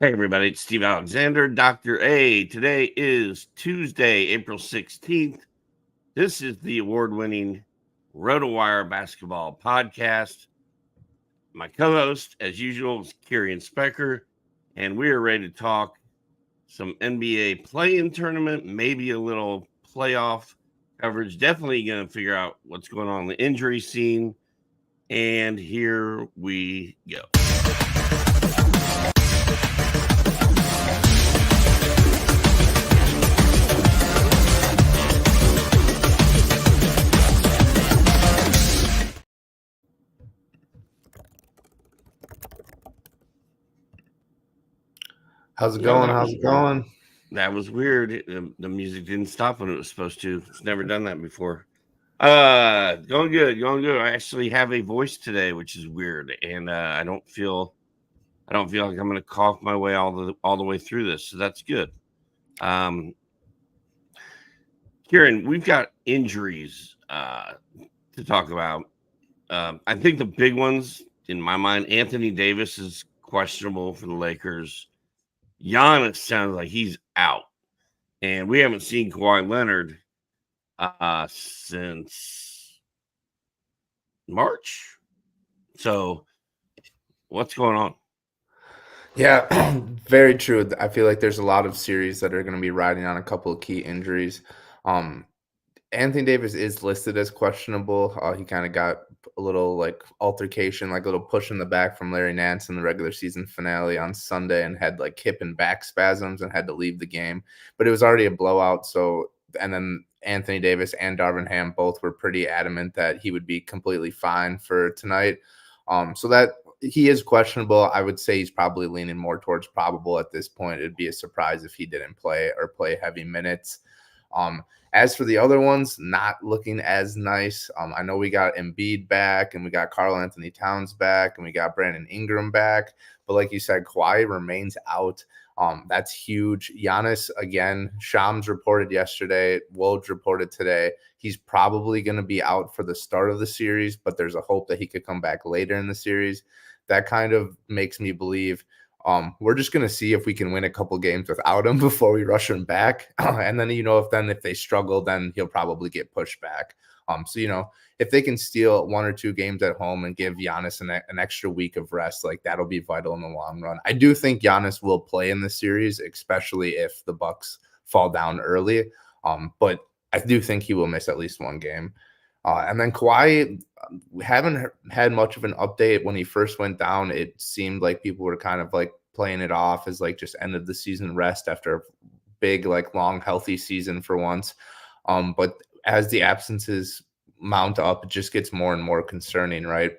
Hey, everybody, it's Steve Alexander, Dr. A. Today is Tuesday, April 16th. This is the award-winning RotoWire basketball podcast. My co-host, as usual, is Kirien Sprecher, and we are ready to talk some NBA play-in tournament, maybe a little playoff coverage. Definitely going to figure out what's going on in the injury scene, and here we go. How's it going? How's it going? That was weird. The music didn't stop when it was supposed to. It's never done that before. Going good. I actually have a voice today, which is weird, and I don't feel like I'm going to cough my way all the way through this, so that's good. Kieran, we've got injuries to talk about. I think the big ones in my mind, Anthony Davis is questionable for the Lakers. Giannis sounds like he's out, and we haven't seen Kawhi Leonard since March. So, what's going on? Yeah, very true. I feel like there's a lot of series that are going to be riding on a couple of key injuries. Anthony Davis is listed as questionable. He kind of got a little altercation, a little push in the back from Larry Nance in the regular season finale on Sunday, and had hip and back spasms and had to leave the game. But it was already a blowout. And then Anthony Davis and Darvin Ham both were pretty adamant that he would be completely fine for tonight. So that he is questionable. I would say he's probably leaning more towards probable at this point. It'd be a surprise if he didn't play or play heavy minutes. As for the other ones, not looking as nice. I know we got Embiid back, and we got Karl-Anthony Towns back, and we got Brandon Ingram back. But like you said, Kawhi remains out. That's huge. Giannis, again, Shams reported yesterday. Woj reported today. He's probably going to be out for the start of the series, but there's a hope that he could come back later in the series. That kind of makes me believe we're just going to see if we can win a couple games without him before we rush him back. And then, if they struggle, then he'll probably get pushed back. If they can steal one or two games at home and give Giannis an extra week of rest, that'll be vital in the long run. I do think Giannis will play in the series, especially if the Bucks fall down early. But I do think he will miss at least one game. And then Kawhi, we haven't had much of an update. When he first went down, it seemed like people were kind of playing it off as just end of the season rest after a big, long, healthy season for once. But as the absences mount up, it just gets more and more concerning, right?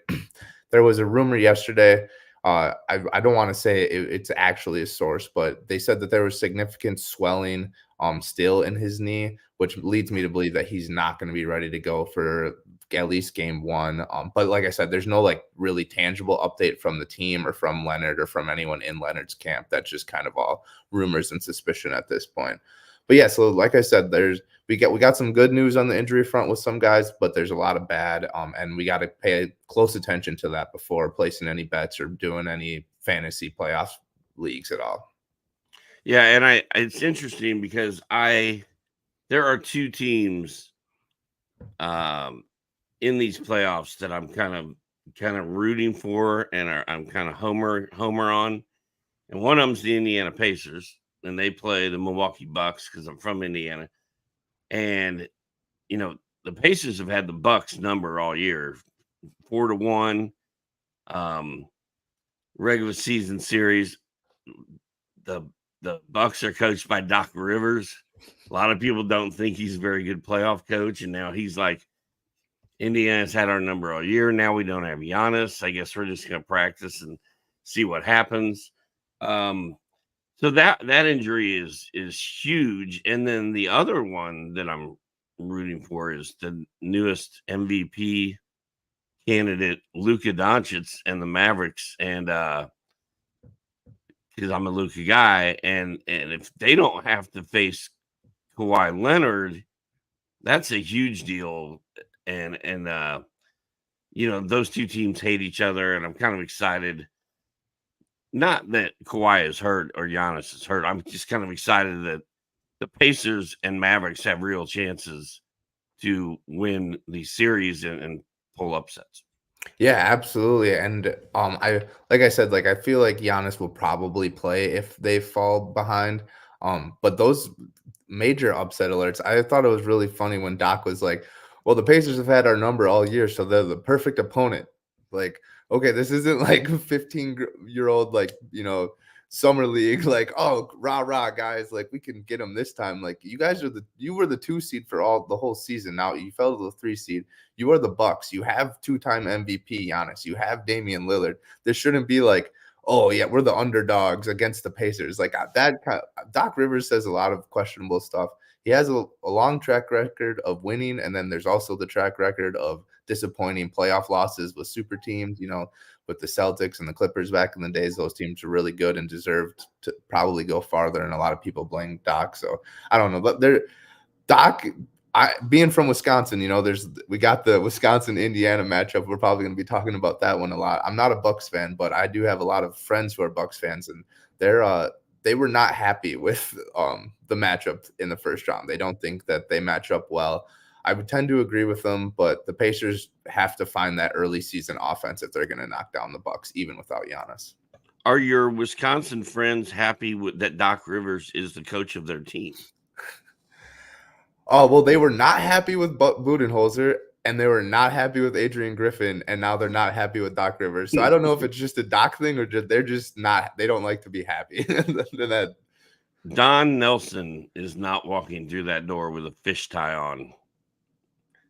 There was a rumor yesterday. I don't want to say it's actually a source, but they said that there was significant swelling still in his knee, which leads me to believe that he's not going to be ready to go for at least game one. But like I said, there's no really tangible update from the team or from Leonard or from anyone in Leonard's camp. That's just kind of all rumors and suspicion at this point. But yeah, so like I said, we got some good news on the injury front with some guys, but there's a lot of bad, and we got to pay close attention to that before placing any bets or doing any fantasy playoff leagues at all. Yeah, and it's interesting because there are two teams in these playoffs that I'm kind of rooting for, and I'm kind of homer on, and one of them's the Indiana Pacers, and they play the Milwaukee Bucks because I'm from Indiana. And, the Pacers have had the Bucks number all year, 4-1, regular season series. The Bucks are coached by Doc Rivers. A lot of people don't think he's a very good playoff coach, and now he's like, Indiana's had our number all year. Now we don't have Giannis. I guess we're just going to practice and see what happens. So that injury is huge. And then the other one that I'm rooting for is the newest MVP candidate, Luka Doncic and the Mavericks. And because I'm a Luka guy, and if they don't have to face Kawhi Leonard, that's a huge deal. And those two teams hate each other, and I'm kind of excited not that Kawhi is hurt or Giannis is hurt. I'm just kind of excited that the Pacers and Mavericks have real chances to win the series and pull upsets. Yeah, absolutely. And I like I said, like I feel like Giannis will probably play if they fall behind. But those major upset alerts, I thought it was really funny when Doc was like, "Well, the Pacers have had our number all year, so they're the perfect opponent." Like, okay, this isn't like 15-year-old like, summer league like, "Oh, rah rah guys, like we can get them this time." Like you were the 2 seed for all the whole season. Now you fell to the 3 seed. You are the Bucks. You have 2-time MVP Giannis. You have Damian Lillard. This shouldn't be like, oh yeah, we're the underdogs against the Pacers. Like Doc Rivers says a lot of questionable stuff. He has a long track record of winning, and then there's also the track record of disappointing playoff losses with super teams. With the Celtics and the Clippers back in the days, those teams were really good and deserved to probably go farther. And a lot of people blame Doc. So I don't know, but Doc. Being from Wisconsin, we got the Wisconsin-Indiana matchup. We're probably going to be talking about that one a lot. I'm not a Bucks fan, but I do have a lot of friends who are Bucks fans, and they were not happy with the matchup in the first round. They don't think that they match up well. I would tend to agree with them, but the Pacers have to find that early season offense if they're going to knock down the Bucks, even without Giannis. Are your Wisconsin friends happy with that Doc Rivers is the coach of their team? Oh, well, they were not happy with Budenholzer, and they were not happy with Adrian Griffin, and now they're not happy with Doc Rivers. So I don't know if it's just a Doc thing or they're just not – they don't like to be happy. Don Nelson is not walking through that door with a fish tie on.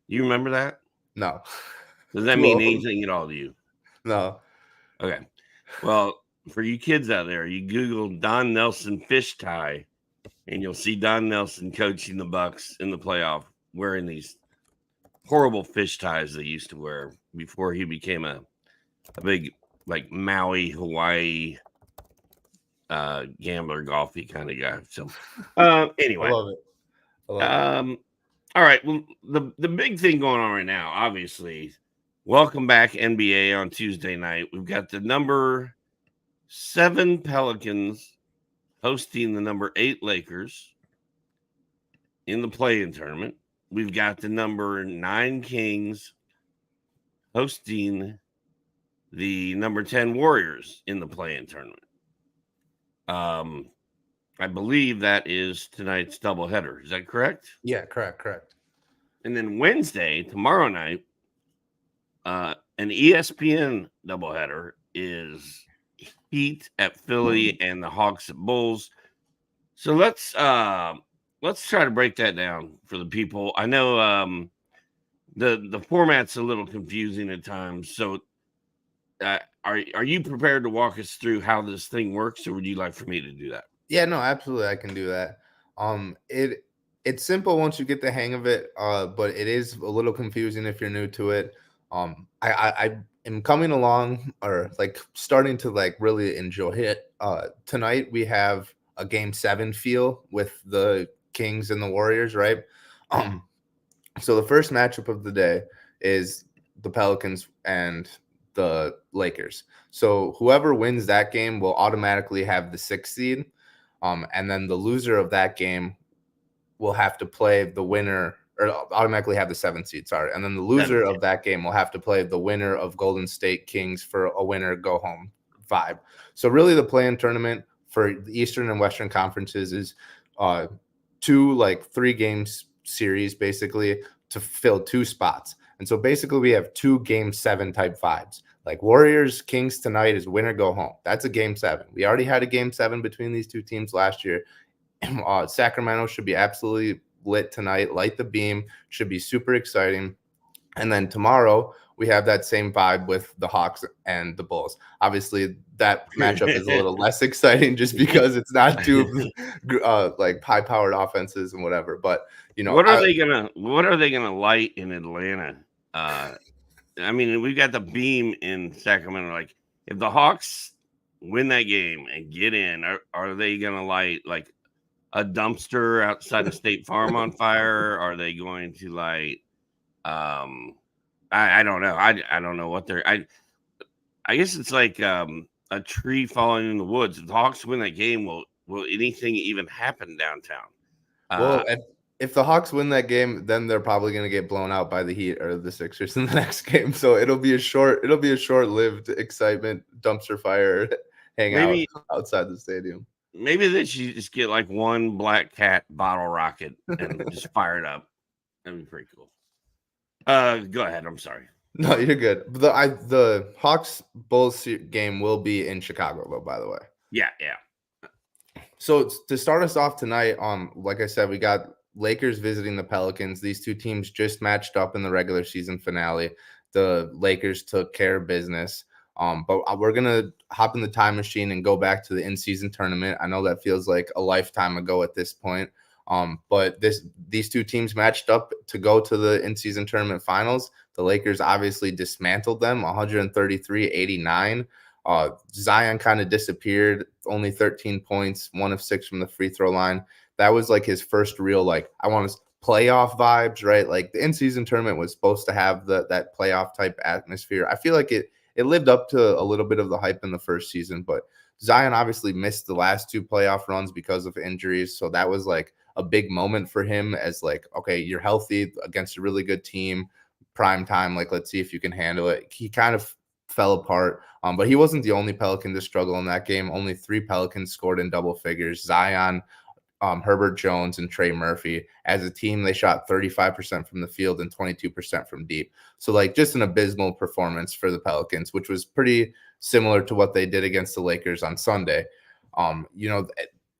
You remember that? No. Does that mean anything at all to you? No. Okay. Well, for you kids out there, you Google Don Nelson fish tie, and you'll see Don Nelson coaching the Bucks in the playoff wearing these horrible fish ties they used to wear before he became a big like Maui, Hawaii gambler, golfy kind of guy. So anyway. I love it. All right. Well, the big thing going on right now, obviously, welcome back NBA on Tuesday night. We've got the number 7 Pelicans hosting the number 8 Lakers in the play-in tournament. We've got the number 9 Kings hosting the number 10 Warriors in the play-in tournament. I believe that is tonight's doubleheader. Is that correct? Yeah, correct. And then Wednesday, tomorrow night, an ESPN doubleheader is Heat at Philly and the Hawks at Bulls. So let's try to break that down for the people. I know the format's a little confusing at times. So are you prepared to walk us through how this thing works, or would you like for me to do that? Yeah, no, absolutely, I can do that. It's simple once you get the hang of it, but it is a little confusing if you're new to it. I am coming along or like starting to like really enjoy it. Tonight we have a game 7 feel with the Kings and the Warriors, right? So the first matchup of the day is the Pelicans and the Lakers. So whoever wins that game will automatically have the 6th seed. And then the loser of that game will have to play the winner, or automatically have the 7th seed, sorry. And then the loser of that game will have to play the winner of Golden State Kings for a winner go home vibe. So really the play-in tournament for the Eastern and Western conferences is 2 like 3 games series basically to fill 2 spots. And so basically we have 2 game 7 type vibes. Like Warriors Kings tonight is winner go home. That's a game 7. We already had a game 7 between these 2 teams last year. Sacramento should be absolutely lit tonight. Light the beam. Should be super exciting. And then tomorrow we have that same vibe with the Hawks and the Bulls. Obviously that matchup is a little less exciting just because it's not 2 like high-powered offenses and whatever. But what are they gonna light in Atlanta? I mean, we've got the beam in Sacramento. Like, if the Hawks win that game and get in, are they going to light like a dumpster outside of State Farm on fire? Are they going to light? I don't know. I don't know what they're. I guess it's like a a tree falling in the woods. If the Hawks win that game, will anything even happen downtown? Well, if the Hawks win that game, then they're probably going to get blown out by the Heat or the Sixers in the next game. So it'll be a short-lived excitement dumpster fire hangout outside the stadium. Maybe they should just get like one Black Cat bottle rocket and just fire it up. That'd be pretty cool. Go ahead. I'm sorry. No, you're good. The Hawks Bulls game will be in Chicago, though. By the way. Yeah. So to start us off tonight, like I said, we got Lakers visiting the Pelicans. These two teams just matched up in the regular season finale. The Lakers took care of business. But we're gonna hop in the time machine and go back to the in-season tournament. I know that feels like a lifetime ago at this point. But these two teams matched up to go to the in-season tournament finals. The Lakers obviously dismantled them, 133-89. Zion kind of disappeared, only 13 points, 1 of 6 from the free throw line. That was like his first real, like, I want to playoff vibes, right? Like the in-season tournament was supposed to have that playoff type atmosphere. I feel like it lived up to a little bit of the hype in the first season, but Zion obviously missed the last 2 playoff runs because of injuries. So that was like a big moment for him as like, okay, you're healthy against a really good team, prime time. Like, let's see if you can handle it. He kind of fell apart, but he wasn't the only Pelican to struggle in that game. Only 3 Pelicans scored in double figures. Zion, Herbert Jones, and Trey Murphy. As a team, they shot 35% from the field and 22% from deep. So like just an abysmal performance for the Pelicans, which was pretty similar to what they did against the Lakers on Sunday. The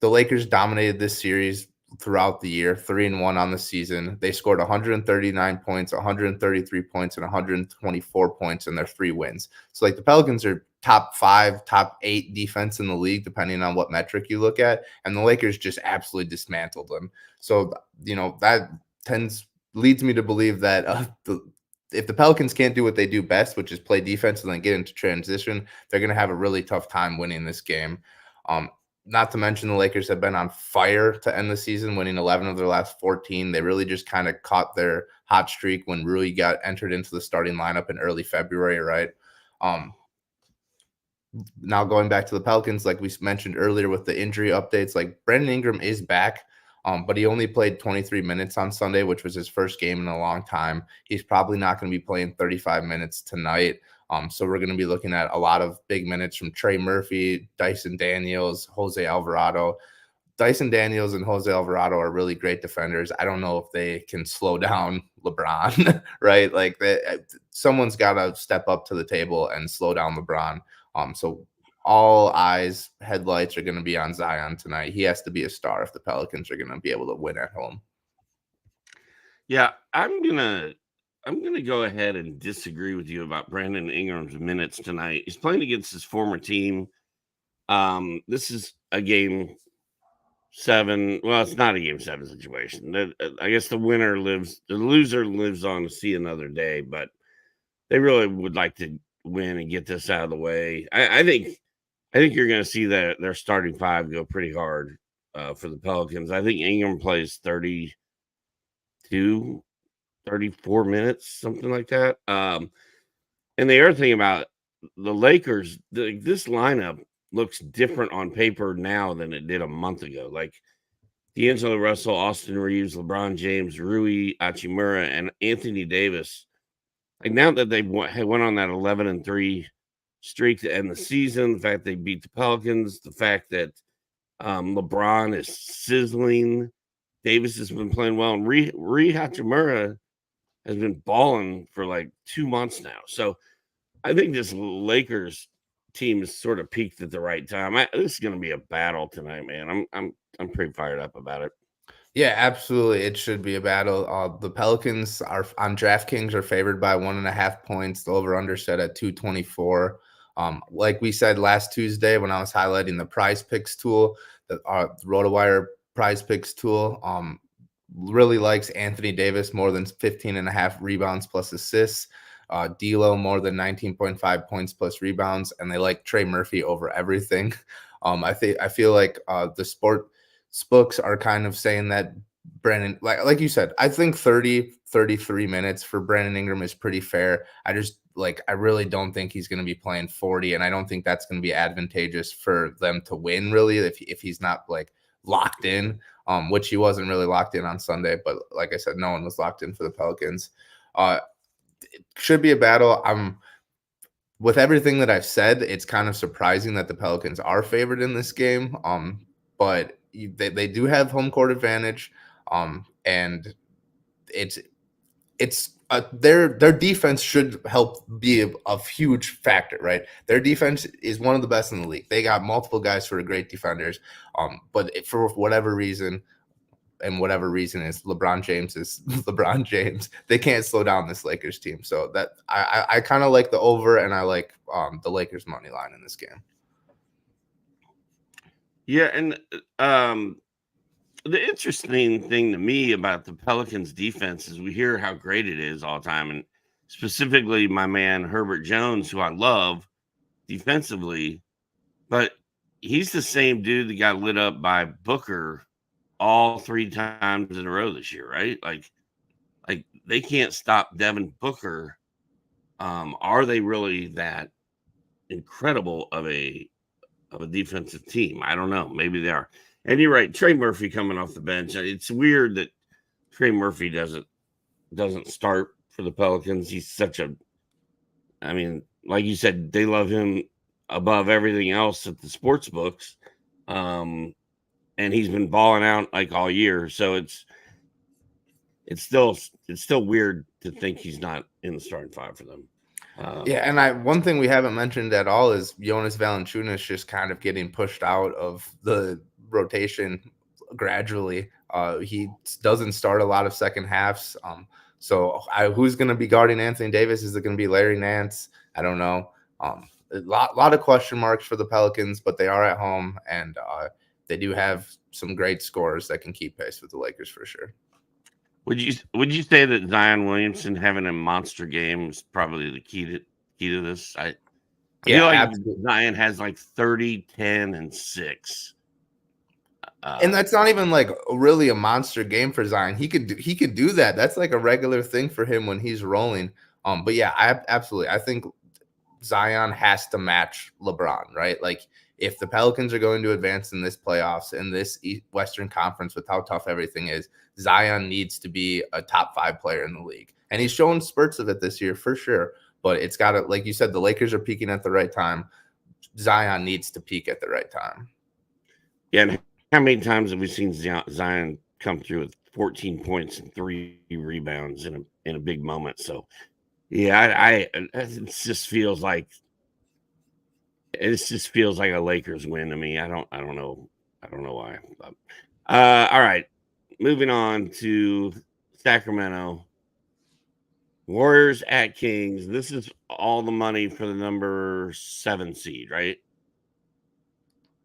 Lakers dominated this series throughout the year, 3-1 on the season. They scored 139 points, 133 points, and 124 points in their 3 wins. So like the Pelicans are top 5, top 8 defense in the league, depending on what metric you look at. And the Lakers just absolutely dismantled them. So, that leads me to believe that if the Pelicans can't do what they do best, which is play defense and then get into transition, they're going to have a really tough time winning this game. Not to mention the Lakers have been on fire to end the season, winning 11 of their last 14. They really just kind of caught their hot streak when Rui got entered into the starting lineup in early February, right? Now going back to the Pelicans, like we mentioned earlier with the injury updates, like Brandon Ingram is back, but he only played 23 minutes on Sunday, which was his first game in a long time. He's probably not going to be playing 35 minutes tonight. So we're going to be looking at a lot of big minutes from Trey Murphy, Dyson Daniels, Jose Alvarado. Dyson Daniels and Jose Alvarado are really great defenders. I don't know if they can slow down LeBron, right? Like someone's got to step up to the table and slow down LeBron. So all eyes, headlights are going to be on Zion tonight. He has to be a star if the Pelicans are going to be able to win at home. Yeah, I'm gonna go ahead and disagree with you about Brandon Ingram's minutes tonight. He's playing against his former team. This is a game 7. Well, it's not a game 7 situation. I guess the loser lives on to see another day, but they really would like to win and get this out of the way. I think you're going to see that their starting 5 go pretty hard for the Pelicans. I think Ingram plays 34 minutes, something like that. And the other thing about the Lakers, this lineup looks different on paper now than it did a month ago. Like D'Angelo Russell, Austin Reeves, LeBron James, Rui Hachimura, and Anthony Davis. Like now that they went on that 11-3 streak to end the season, the fact they beat the Pelicans, the fact that LeBron is sizzling, Davis has been playing well, and Rui Hachimura has been balling for like 2 months now. So I think this Lakers team is sort of peaked at the right time. This is going to be a battle tonight, man. I'm pretty fired up about it. Yeah, absolutely. It should be a battle. The Pelicans are on DraftKings are favored by 1.5 points. The over/under set at 224. Like we said last Tuesday when I was highlighting the Prize Picks tool, the RotoWire Prize Picks tool, really likes Anthony Davis more than 15.5 rebounds plus assists. D'Lo more than 19.5 points plus rebounds, and they like Trey Murphy over everything. I feel like the sport books are kind of saying that Brandon, like you said, I think 30, 33 minutes for Brandon Ingram is pretty fair. I really don't think he's going to be playing 40, and I don't think that's going to be advantageous for them to win, really, if he's not like locked in, which he wasn't really locked in on Sunday. But like I said, no one was locked in for the Pelicans. It should be a battle. With everything that I've said, it's kind of surprising that the Pelicans are favored in this game. But they do have home court advantage. And their defense should help be a huge factor, right? Their defense is one of the best in the league. They got multiple guys who are great defenders. But for whatever reason, and whatever reason is LeBron James is LeBron James, they can't slow down this Lakers team. So that I kind of like the over, and I like the Lakers money line in this game. Yeah, and the interesting thing to me about the Pelicans defense is we hear how great it is all the time, and specifically my man Herbert Jones, who I love defensively, but he's the same dude that got lit up by Booker all 3 times in a row this year, right? Like they can't stop Devin Booker. Are they really that incredible of a defensive team? I don't know. Maybe they are. And you're right, Trey Murphy coming off the bench. It's weird that Trey Murphy doesn't start for the Pelicans. He's such a, I mean, like you said, they love him above everything else at the sports books. And he's been balling out like all year. So it's still weird to think he's not in the starting 5 for them. Yeah, and one thing we haven't mentioned at all is Jonas Valanciunas just kind of getting pushed out of the rotation gradually. He doesn't start a lot of second halves. So who's going to be guarding Anthony Davis? Is it going to be Larry Nance? I don't know. A lot of question marks for the Pelicans, but they are at home, and they do have some great scorers that can keep pace with the Lakers for sure. Would you say that Zion Williamson having a monster game is probably the key to this? I feel like absolutely. Zion has like 30, 10, and 6. And that's not even like really a monster game for Zion. He could do that. That's like a regular thing for him when he's rolling. But yeah, I think Zion has to match LeBron, right? Like if the Pelicans are going to advance in this playoffs in this Western Conference with how tough everything is, Zion needs to be a top 5 player in the league. And he's shown spurts of it this year for sure. But it's got to, like you said, the Lakers are peaking at the right time. Zion needs to peak at the right time. Yeah, and how many times have we seen Zion come through with 14 points and 3 rebounds in a big moment? So, yeah, it just feels like a Lakers win to me. I don't know why. All right, moving on to Sacramento. Warriors at Kings. This is all the money for the number 7 seed, right?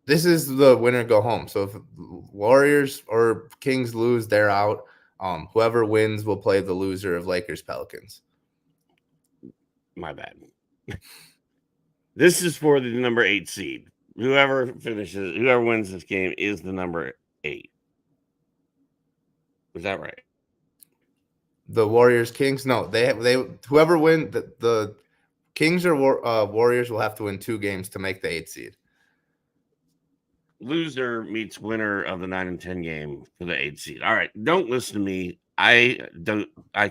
This is the winner go home. So if Warriors or Kings lose, they're out. Whoever wins will play the loser of Lakers Pelicans. My bad. This is for the number 8 seed. Whoever wins this game is the number 8. Is that right? The Warriors Kings? No, they whoever win the Kings or Warriors will have to win 2 games to make the 8 seed. Loser meets winner of the 9 and 10 game for the 8 seed. All right, don't listen to me. I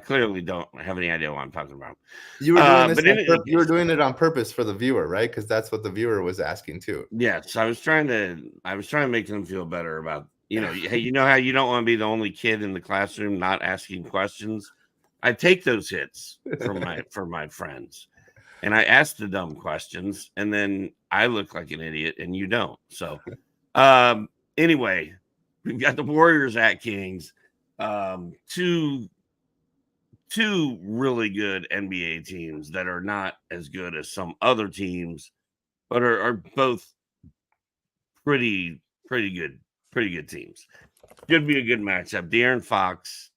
clearly don't have any idea what I'm talking about. You were doing you were doing it on purpose for the viewer, right? Because that's what the viewer was asking too. Yes, I was trying to make them feel better about, hey, you know how you don't want to be the only kid in the classroom not asking questions? I take those hits for my friends. And I ask the dumb questions, and then I look like an idiot and you don't. So anyway, we've got the Warriors at Kings. Two really good NBA teams that are not as good as some other teams, but are both pretty good teams. Should be a good matchup. De'Aaron Fox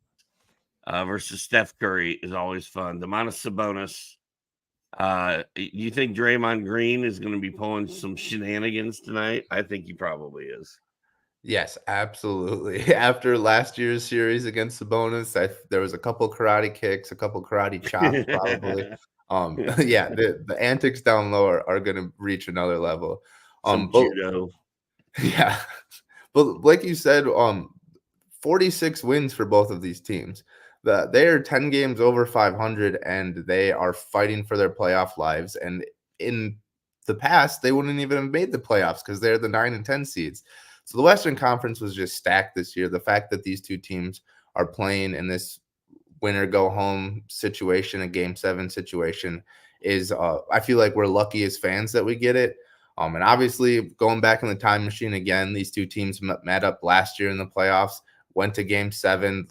versus Steph Curry is always fun. Domantas Sabonis. You think Draymond Green is going to be pulling some shenanigans tonight? I think he probably is. Yes, absolutely. After last year's series against Sabonis, there was a couple karate kicks, a couple karate chops, probably. Yeah, the antics down low are going to reach another level. Some But judo. yeah, but like you said, 46 wins for both of these teams. They are 10 games over 500, and they are fighting for their playoff lives. And in the past, they wouldn't even have made the playoffs because they're the 9 and 10 seeds. So the Western Conference was just stacked this year. The fact that these two teams are playing in this winner go home situation, a game 7 situation, is I feel like we're lucky as fans that we get it. And obviously, going back in the time machine again, these two teams met up last year in the playoffs, went to game 7.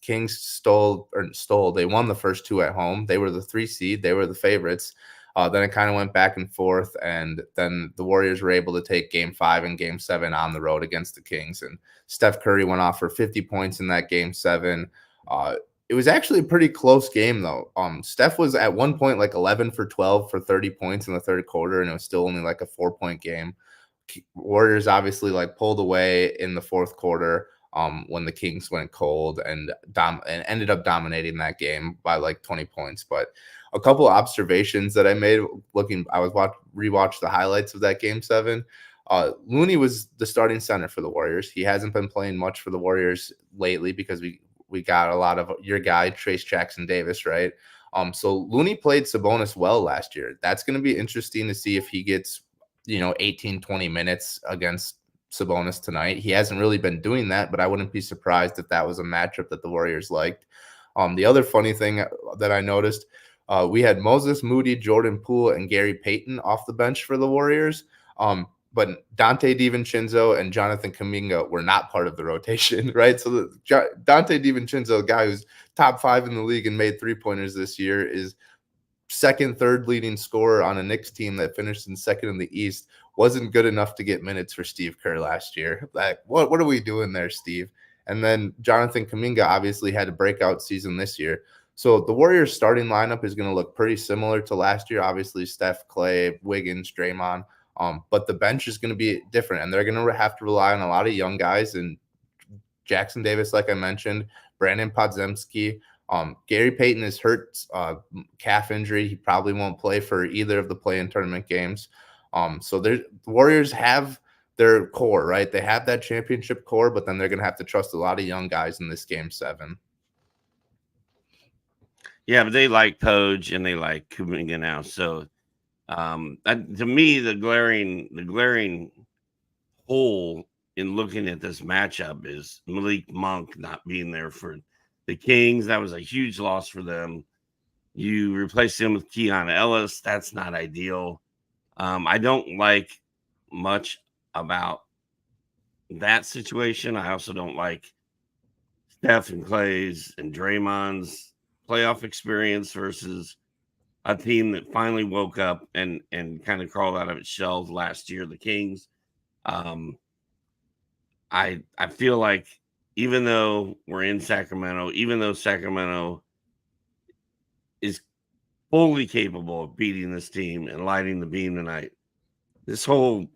Kings stole. They won the first 2 at home. They were the 3 seed. They were the favorites. Then it kind of went back and forth, and then the Warriors were able to take game 5 and game 7 on the road against the Kings. And Steph Curry went off for 50 points in that game 7. It was actually a pretty close game, though. Steph was at one point like 11 for 12 for 30 points in the third quarter, and it was still only like a 4-point game. Warriors obviously like pulled away in the fourth quarter when the Kings went cold and ended up dominating that game by like 20 points. But a couple of observations that I made rewatched the highlights of that game 7. Looney was the starting center for the Warriors. He hasn't been playing much for the Warriors lately because we got a lot of your guy, Trace Jackson Davis, right? So Looney played Sabonis well last year. That's going to be interesting to see if he gets, 18, 20 minutes against Sabonis tonight. He hasn't really been doing that, but I wouldn't be surprised if that was a matchup that the Warriors liked. The other funny thing that I noticed, we had Moses Moody, Jordan Poole, and Gary Payton off the bench for the Warriors. But Dante DiVincenzo and Jonathan Kuminga were not part of the rotation, right? So Dante DiVincenzo, a guy who's top 5 in the league and made 3-pointers this year, is second, third leading scorer on a Knicks team that finished in second in the East. Wasn't good enough to get minutes for Steve Kerr last year. Like, what are we doing there, Steve? And then Jonathan Kuminga obviously had a breakout season this year. So the Warriors starting lineup is going to look pretty similar to last year. Obviously, Steph, Clay, Wiggins, Draymond. But the bench is going to be different, and they're going to have to rely on a lot of young guys. And Jackson Davis, like I mentioned, Brandon Podziemski. Gary Payton is hurt, calf injury. He probably won't play for either of the play-in tournament games. So the Warriors have their core, right? They have that championship core, but then they're going to have to trust a lot of young guys in this game 7. Yeah, but they like Poge and they like Kuminga now. So to me, the glaring hole in looking at this matchup is Malik Monk not being there for the Kings. That was a huge loss for them. You replace him with Keon Ellis. That's not ideal. I don't like much about that situation. I also don't like Steph and Clay's and Draymond's playoff experience versus a team that finally woke up and kind of crawled out of its shell last year, the Kings. I feel like even though we're in Sacramento, even though Sacramento is fully capable of beating this team and lighting the beam tonight, this whole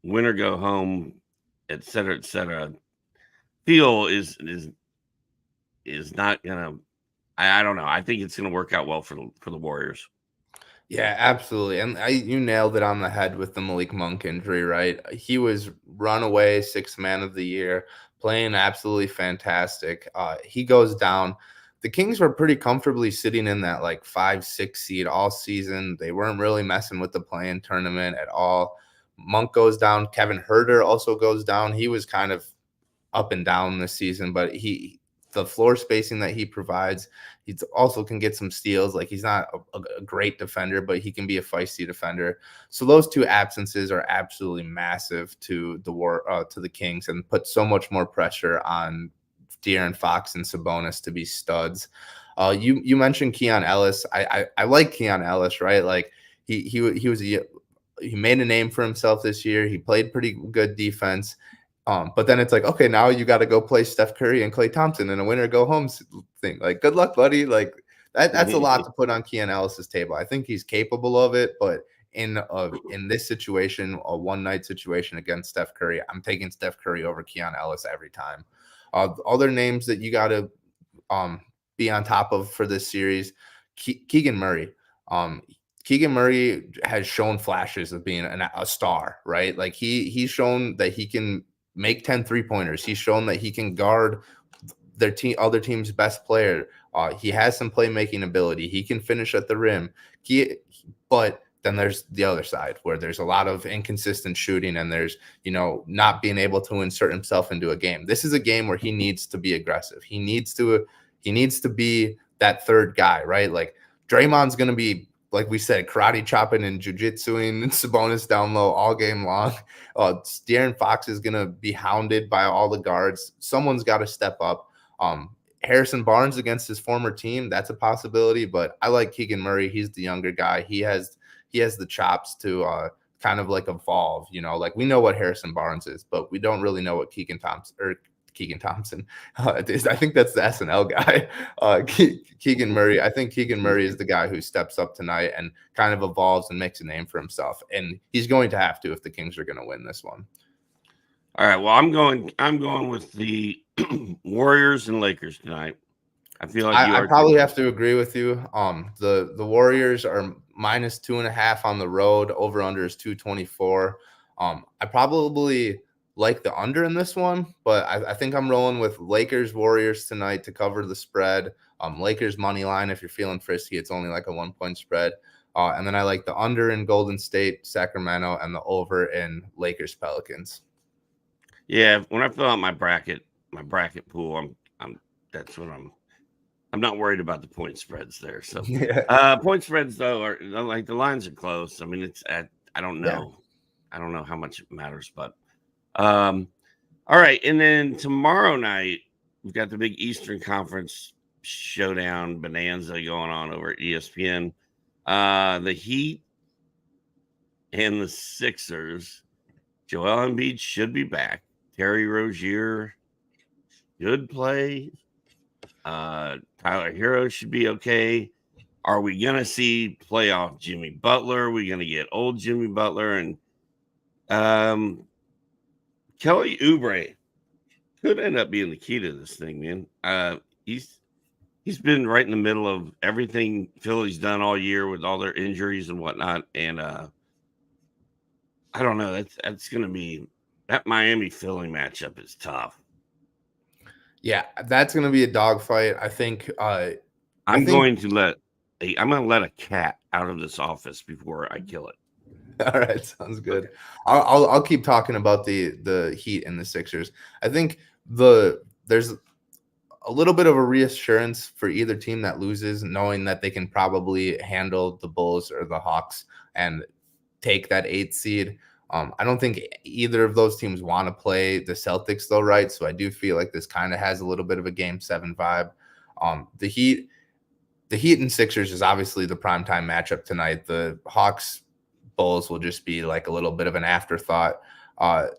winner go home, et cetera, feel is not gonna. I don't know. I think it's gonna work out well for the Warriors. Yeah, absolutely. And you nailed it on the head with the Malik Monk injury, right? He was runaway 6th man of the year, playing absolutely fantastic. He goes down. The Kings were pretty comfortably sitting in that like 5-6 seed all season. They weren't really messing with the play-in tournament at all. Monk goes down. Kevin Huerter also goes down. He was kind of up and down this season, but the floor spacing that he provides, he also can get some steals. Like, he's not a great defender, but he can be a feisty defender. So those 2 absences are absolutely massive to the Kings and put so much more pressure on De'Aaron Fox and Sabonis to be studs. You mentioned Keon Ellis. I like Keon Ellis, right? Like he made a name for himself this year. He played pretty good defense. But then it's like, okay, now you got to go play Steph Curry and Klay Thompson in a winner go home thing. Like, good luck, buddy. Like that's a lot to put on Keon Ellis's table. I think he's capable of it, but in this situation, a one-night situation against Steph Curry, I'm taking Steph Curry over Keon Ellis every time. Other names that you got to be on top of for this series, Keegan Murray. Keegan Murray has shown flashes of being a star, right? Like he's shown that he can make 10 3-pointers. He's shown that he can guard other team's best player. He has some playmaking ability. He can finish at the rim. But then there's the other side where there's a lot of inconsistent shooting and there's, not being able to insert himself into a game. This is a game where he needs to be aggressive. He needs to be that third guy, right? Like Draymond's going to be, like we said, karate chopping and jujitsuing and Sabonis down low all game long. De'Aaron Fox is going to be hounded by all the guards. Someone's got to step up. Harrison Barnes against his former team, that's a possibility, but I like Keegan Murray. He's the younger guy. He has the chops to kind of like evolve, like we know what Harrison Barnes is, but we don't really know what Keegan Thompson. I think that's the SNL guy. Keegan Murray. I think Keegan Murray is the guy who steps up tonight and kind of evolves and makes a name for himself. And he's going to have to if the Kings are going to win this one. All right. Well, I'm going with the Warriors and Lakers tonight. I feel like I probably have to agree with you. The Warriors are -2.5 on the road. Over under is 224. I probably like the under in this one, but I think I'm rolling with Lakers Warriors tonight to cover the spread. Lakers money line. If you're feeling frisky, it's only like a 1-point spread. And then I like the under in Golden State, Sacramento, and the over in Lakers Pelicans. Yeah, when I fill out my bracket pool, I'm not worried about the point spreads there. So point spreads though are like the lines are close. I mean, I don't know. Yeah. I don't know how much it matters, but all right. And then tomorrow night we've got the big Eastern Conference showdown bonanza going on over at ESPN. The Heat and the Sixers. Joel Embiid should be back. Terry Rozier should play. Tyler Hero should be okay. Are we going to see playoff Jimmy Butler? Are we going to get old Jimmy Butler? And Kelly Oubre could end up being the key to this thing, man. He's been right in the middle of everything Philly's done all year with all their injuries and whatnot. And I don't know. That's going to be that Miami Philly matchup is tough. Yeah, that's going to be a dogfight. I think I'm going to let a cat out of this office before I kill it. All right, sounds good. Okay. I'll keep talking about the Heat and the Sixers. I think there's a little bit of a reassurance for either team that loses, knowing that they can probably handle the Bulls or the Hawks and take that 8th seed. I don't think either of those teams want to play the Celtics though, right? So I do feel like this kind of has a little bit of a Game 7 vibe. The Heat and Sixers is obviously the primetime matchup tonight. The Hawks Bulls will just be like a little bit of an afterthought. A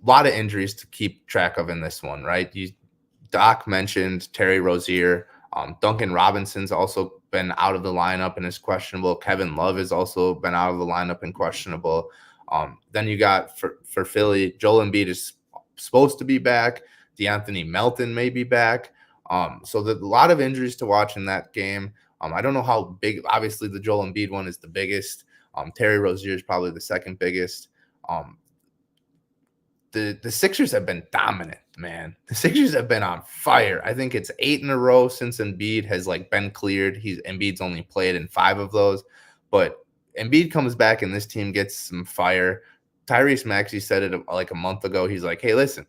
lot of injuries to keep track of in this one, right? Doc mentioned Terry Rozier. Duncan Robinson's also been out of the lineup and is questionable. Kevin Love has also been out of the lineup and questionable. Then you got for Philly, Joel Embiid is supposed to be back. DeAnthony Melton may be back. So there's a lot of injuries to watch in that game. I don't know how big. Obviously, the Joel Embiid one is the biggest. Terry Rozier is probably the second biggest. The Sixers have been dominant, man. The Sixers have been on fire. I think it's 8 in a row since Embiid has been cleared. Embiid's only played in 5 of those, but Embiid comes back and this team gets some fire. Tyrese Maxey said it like a month ago. He's like, hey, listen,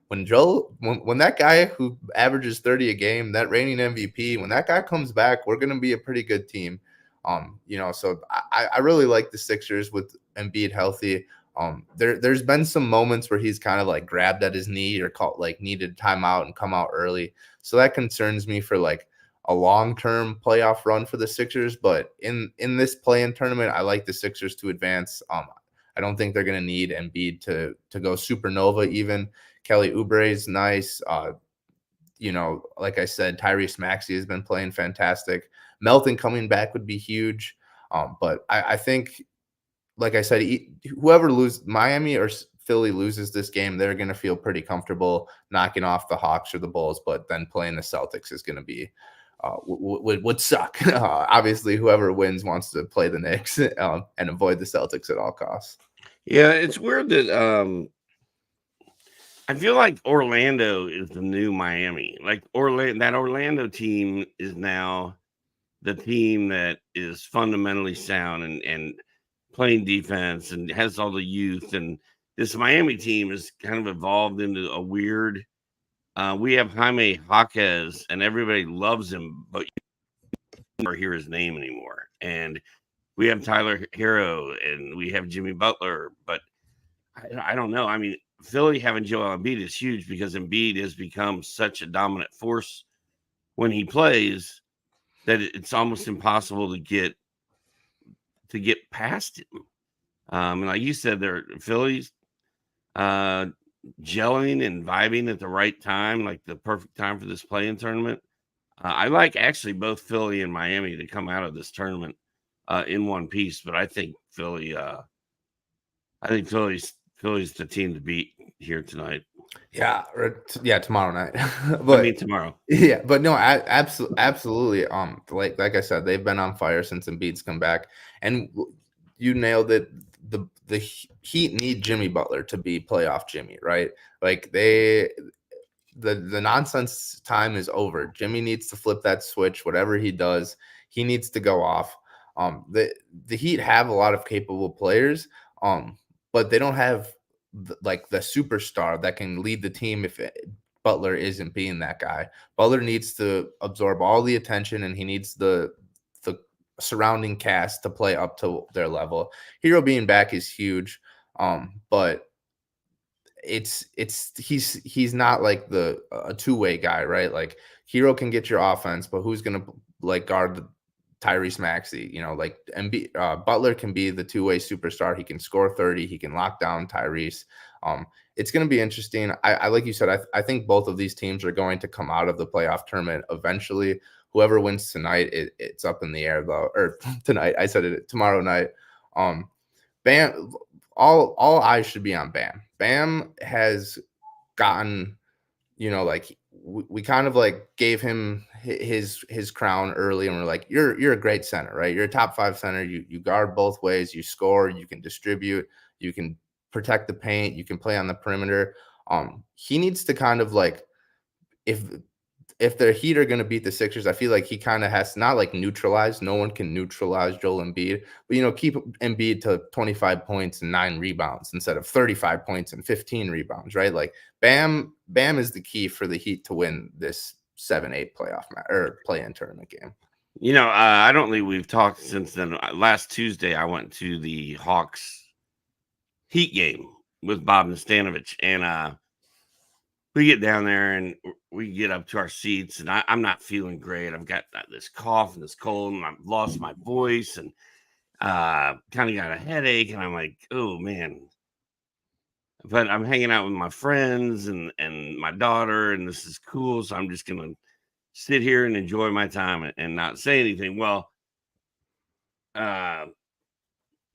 when that guy who averages 30 a game, that reigning MVP, when that guy comes back, we're going to be a pretty good team. So I really like the Sixers with Embiid healthy. There's been some moments where he's kind of grabbed at his knee or needed timeout and come out early. So that concerns me for a long-term playoff run for the Sixers, but in this play-in tournament, I like the Sixers to advance. I don't think they're going to need Embiid to go supernova even. Kelly Oubre is nice. Like I said, Tyrese Maxey has been playing fantastic. Melton coming back would be huge. But I think like I said, whoever Miami or Philly loses this game, they're going to feel pretty comfortable knocking off the Hawks or the Bulls, but then playing the Celtics is going to be would suck. Obviously, whoever wins wants to play the Knicks and avoid the Celtics at all costs. Yeah, it's weird that I feel like Orlando is the new Miami. Like that Orlando team is now the team that is fundamentally sound and playing defense and has all the youth. And this Miami team has kind of evolved into a weird. We have Jaime Jaquez, and everybody loves him, but you never hear his name anymore. And we have Tyler Hero, and we have Jimmy Butler, but I don't know. I mean, Philly having Joel Embiid is huge because Embiid has become such a dominant force when he plays that it's almost impossible to get past him. And like you said, Philly's gelling and vibing at the right time, like the perfect time for this play-in tournament. I like actually both Philly and Miami to come out of this tournament in one piece, but I think Philly's the team to beat here tonight. Yeah, tomorrow night. But I mean tomorrow. Yeah, but no, absolutely. Like I said, they've been on fire since Embiid's come back, and you nailed it. The Heat need Jimmy Butler to be playoff Jimmy, right? Like the nonsense time is over. Jimmy needs to flip that switch. Whatever he does, he needs to go off. The Heat have a lot of capable players, but they don't have the superstar that can lead the team if Butler isn't being that guy. Butler needs to absorb all the attention, and he needs the surrounding cast to play up to their level. Hero being back is huge, but he's not like a two-way guy, right? Like Hero can get your offense, but who's gonna like guard Tyrese Maxey? You know, like Butler can be the two-way superstar. He can score 30. He can lock down Tyrese. It's going to be interesting. I like you said, I think both of these teams are going to come out of the playoff tournament eventually. Whoever wins tonight, it's up in the air though. Or tonight, I said it tomorrow night. Bam, all eyes should be on Bam. Bam has gotten, like we kind of like gave him his crown early, and we're like, you're a great center, right? You're a top 5 center. You guard both ways. You score. You can distribute. You can protect the paint. You can play on the perimeter. He needs to kind of like, if the Heat are going to beat the Sixers, I feel like he kind of has to not like neutralize. No one can neutralize Joel Embiid, but keep Embiid to 25 points and 9 rebounds instead of 35 points and 15 rebounds, right? Like Bam is the key for the Heat to win this 7-8 playoff or play-in tournament game. I don't think we've talked since then. Last Tuesday, I went to the Hawks Heat game with Bob Nastanovich, and we get down there and we get up to our seats, and I'm not feeling great. I've got this cough and this cold, and I've lost my voice, and kind of got a headache, and I'm like, oh man. But I'm hanging out with my friends and my daughter, and this is cool, so I'm just gonna sit here and enjoy my time and not say anything. Well,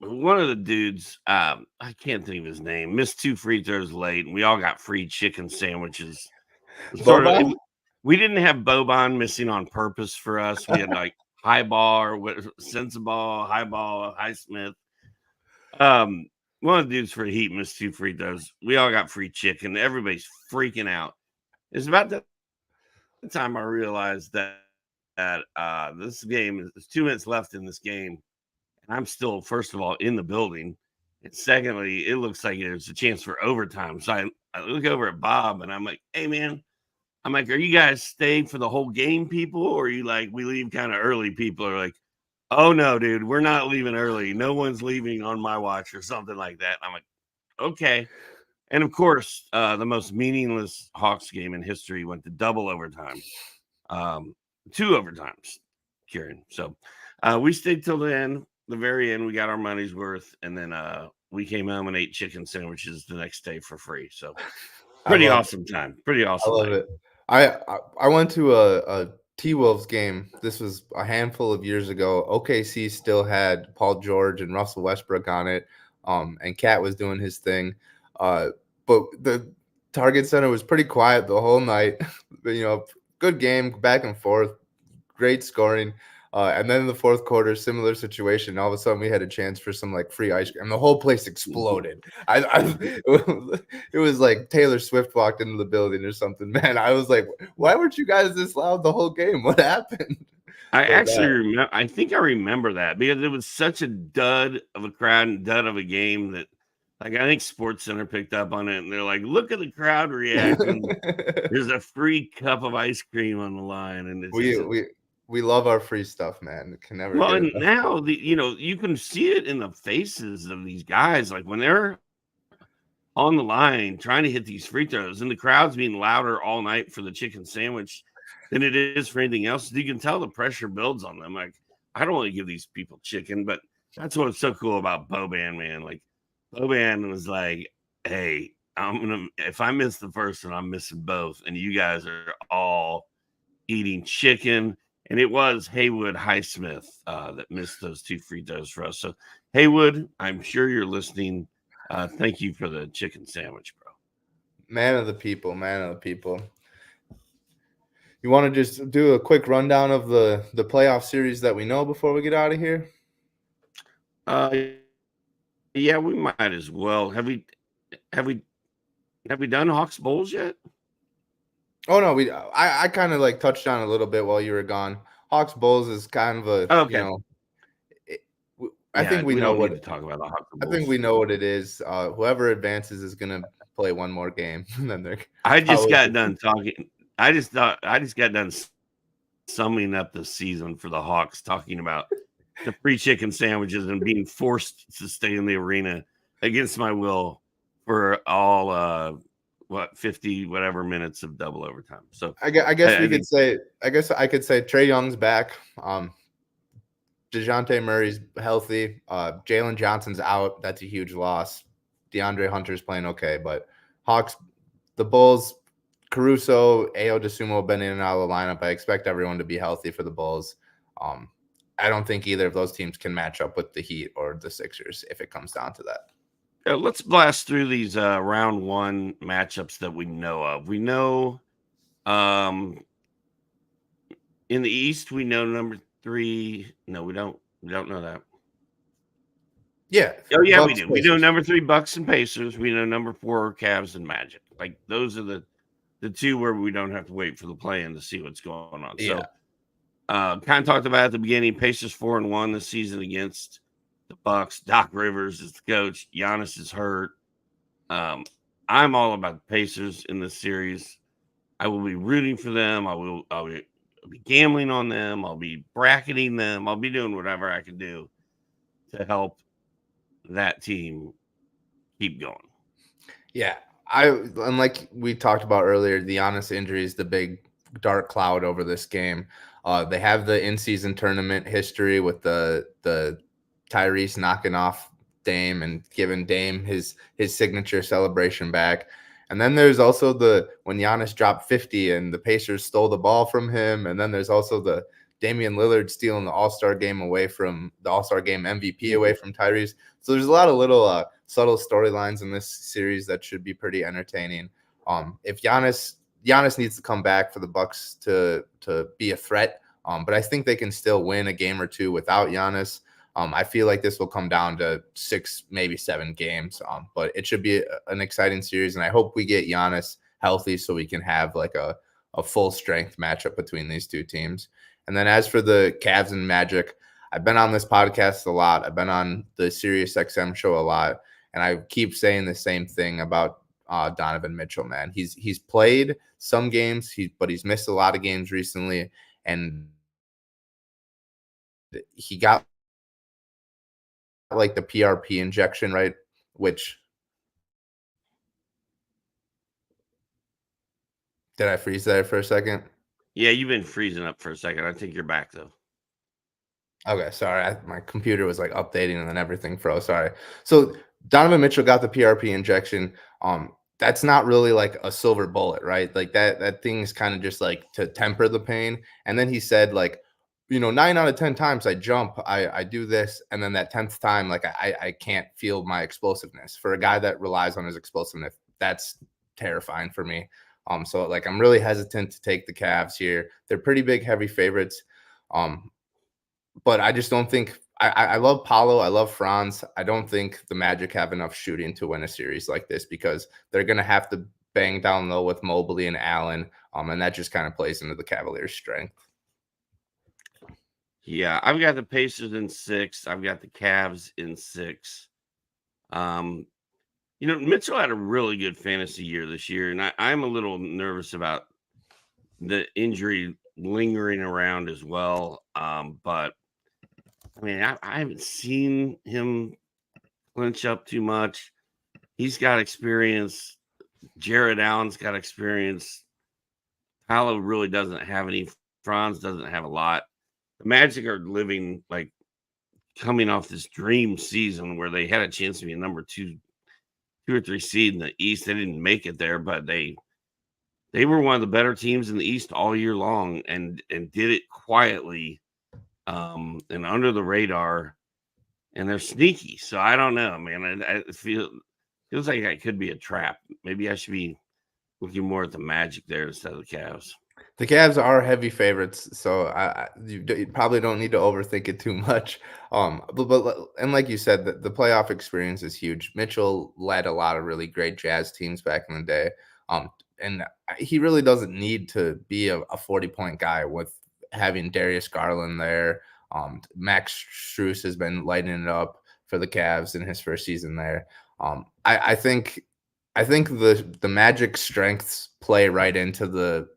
one of the dudes, I can't think of his name, missed 2 free throws late, and we all got free chicken sandwiches. We didn't have Boban missing on purpose for us. We had like Highball or Sensible, Highball, Highsmith. One of the dudes for the Heat missed 2 free throws. We all got free chicken. Everybody's freaking out. It's about the time I realized that this game, there's 2 minutes left in this game. And I'm still, first of all, in the building. And secondly, it looks like there's a chance for overtime. So I look over at Bob and I'm like, hey, man, are you guys staying for the whole game, people? Or are you like, we leave kind of early? People are like, oh, no, dude, we're not leaving early. No one's leaving on my watch or something like that. I'm like, okay. And, of course, the most meaningless Hawks game in history went to double overtime. 2 overtimes, Kirien. So we stayed till the end. The very end, we got our money's worth, and then we came home and ate chicken sandwiches the next day for free. So pretty awesome time. Pretty awesome. I love it. I went to a T-Wolves game. This was a handful of years ago. OKC still had Paul George and Russell Westbrook on it, and Cat was doing his thing. But the Target Center was pretty quiet the whole night. Good game, back and forth, great scoring. And then in the fourth quarter, similar situation. All of a sudden, we had a chance for some like free ice cream. And the whole place exploded. It was like Taylor Swift walked into the building or something. Man, I was like, why weren't you guys this loud the whole game? What happened? I actually remember. I think I remember that because it was such a dud of a crowd and dud of a game that, like, I think SportsCenter picked up on it and they're like, "Look at the crowd reaction. There's a free cup of ice cream on the line," and it's we love our free stuff, man. It can never. Well, and now you can see it in the faces of these guys, like when they're on the line trying to hit these free throws, and the crowd's being louder all night for the chicken sandwich than it is for anything else. You can tell the pressure builds on them. Like, I don't want to give these people chicken, but that's what's so cool about Boban, man. Like, Boban was like, "Hey, if I miss the first one, I'm missing both, and you guys are all eating chicken." And it was Haywood Highsmith that missed those 2 free throws for us. So, Haywood, I'm sure you're listening. Thank you for the chicken sandwich, bro. Man of the people, man of the people. You want to just do a quick rundown of the playoff series that we know before we get out of here? Yeah, we might as well. Have we done Hawks Bulls yet? Oh no, I kind of like touched on a little bit while you were gone. Hawks Bulls is kind of a I think we know what to talk about the Hawks Bulls. I think we know what it is. Whoever advances is gonna play one more game, and then they're. I just got done talking. I just got done summing up the season for the Hawks, talking about the free chicken sandwiches and being forced to stay in the arena against my will for all 50 whatever minutes of double overtime. So I guess I could say Trae Young's back. DeJounte Murray's healthy. Jalen Johnson's out. That's a huge loss. DeAndre Hunter's playing okay, but Hawks, the Bulls, Caruso, Ayo Dosunmu have been in and out of the lineup. I expect everyone to be healthy for the Bulls. I don't think either of those teams can match up with the Heat or the Sixers if it comes down to that. Let's blast through these round 1 matchups that we know of. We know in the East, we know number 3. No, we don't. We don't know that. Yeah. Oh, yeah, we do. Pacers. We know number 3 Bucks and Pacers. We know number 4 Cavs and Magic. Like, those are the 2 where we don't have to wait for the play-in to see what's going on. Yeah. So, kind of talked about at the beginning, Pacers 4-1 this season against the Bucks. Doc Rivers is the coach. Giannis is hurt. I'm all about the Pacers in this series. I will be rooting for them. I'll be gambling on them. I'll be bracketing them. I'll be doing whatever I can do to help that team keep going. Yeah. And like we talked about earlier, the Giannis injury is the big dark cloud over this game. They have the in-season tournament history with the Tyrese knocking off Dame and giving Dame his signature celebration back. And then there's also when Giannis dropped 50 and the Pacers stole the ball from him. And then there's also the Damian Lillard stealing the All-Star game MVP away from Tyrese. So there's a lot of little subtle storylines in this series that should be pretty entertaining. If Giannis needs to come back for the Bucks to be a threat, but I think they can still win a game or 2 without Giannis. I feel like this will come down to 6, maybe 7 games, but it should be an exciting series, and I hope we get Giannis healthy so we can have like a full strength matchup between these 2 teams. And then as for the Cavs and Magic, I've been on this podcast a lot. I've been on the SiriusXM show a lot, and I keep saying the same thing about Donovan Mitchell, man. He's played some games, but he's missed a lot of games recently, and he got like the PRP injection, right? Which did I freeze there for a second? Yeah, you've been freezing up for a second. I think you're back though. Okay, sorry. My computer was like updating and then everything froze. Sorry. So Donovan Mitchell got the PRP injection. that's not really like a silver bullet, right? Like that thing's kind of just like to temper the pain. And then he said, like, 9 out of 10 times I jump, I do this, and then that 10th time, like I can't feel my explosiveness. For a guy that relies on his explosiveness, that's terrifying for me. So like I'm really hesitant to take the Cavs here. They're pretty big, heavy favorites. But I just don't think I love Paolo. I love Franz. I don't think the Magic have enough shooting to win a series like this because they're going to have to bang down low with Mobley and Allen. And that just kind of plays into the Cavaliers' strength. Yeah, I've got the Pacers in 6. I've got the Cavs in 6. Mitchell had a really good fantasy year this year, and I'm a little nervous about the injury lingering around as well. But I mean, I haven't seen him clinch up too much. He's got experience. Jared Allen's got experience. Paolo really doesn't have any. Franz doesn't have a lot. The Magic are living like coming off this dream season where they had a chance to be a number 2 or 3 seed in the East. They didn't make it there, but they were one of the better teams in the East all year long and did it quietly and under the radar, and they're sneaky. So I don't know, man. I feels like that could be a trap. Maybe I should be looking more at the Magic there instead of the Cavs. The Cavs are heavy favorites, so you probably don't need to overthink it too much. But and like you said, the playoff experience is huge. Mitchell led a lot of really great Jazz teams back in the day, and he really doesn't need to be a 40-point guy with having Darius Garland there. Max Strus has been lighting it up for the Cavs in his first season there. I think the Magic strengths play right into the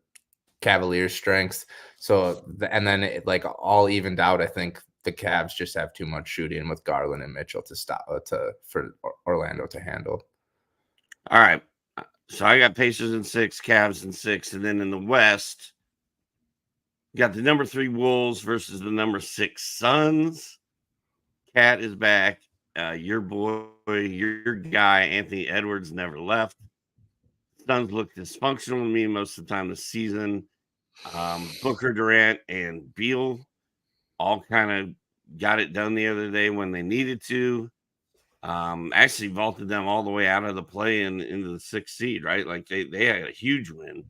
Cavaliers' strengths. So and then like all evened out, I think the Cavs just have too much shooting with Garland and Mitchell for Orlando to handle. All right. So I got Pacers in 6, Cavs in 6, and then in the West, got the number 3 Wolves versus the number 6 Suns. Cat is back. Your boy, your guy, Anthony Edwards, never left. Suns look dysfunctional to me most of the time this season. Booker, Durant, and Beal all kind of got it done the other day when they needed to. Actually vaulted them all the way out of the play and into the 6th seed, right? Like they had a huge win.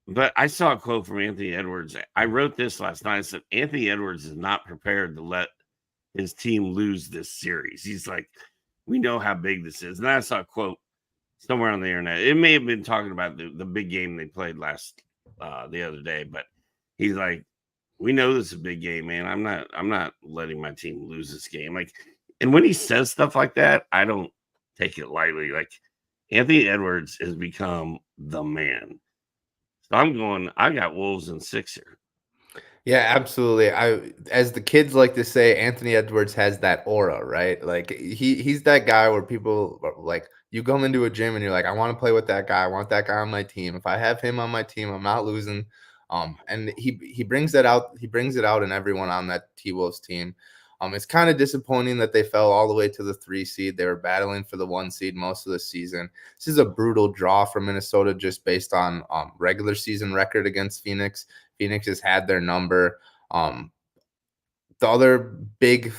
But I saw a quote from Anthony Edwards. I wrote this last night. I said, Anthony Edwards is not prepared to let his team lose this series. He's like, we know how big this is. And I saw a quote somewhere on the internet. It may have been talking about the big game they played the other day, but he's like, we know this is a big game, man. I'm not letting my team lose this game. Like, and when he says stuff like that, I don't take it lightly. Like, Anthony Edwards has become the man. So I got Wolves in 6 here. Yeah, absolutely. As the kids like to say, Anthony Edwards has that aura, right? Like he's that guy where people like you come into a gym and you're like, I want to play with that guy. I want that guy on my team. If I have him on my team, I'm not losing. And he brings that out. He brings it out in everyone on that T-Wolves team. It's kind of disappointing that they fell all the way to the 3 seed. They were battling for the 1 seed most of the season. This is a brutal draw for Minnesota just based on regular season record against Phoenix. Phoenix has had their number. The other big,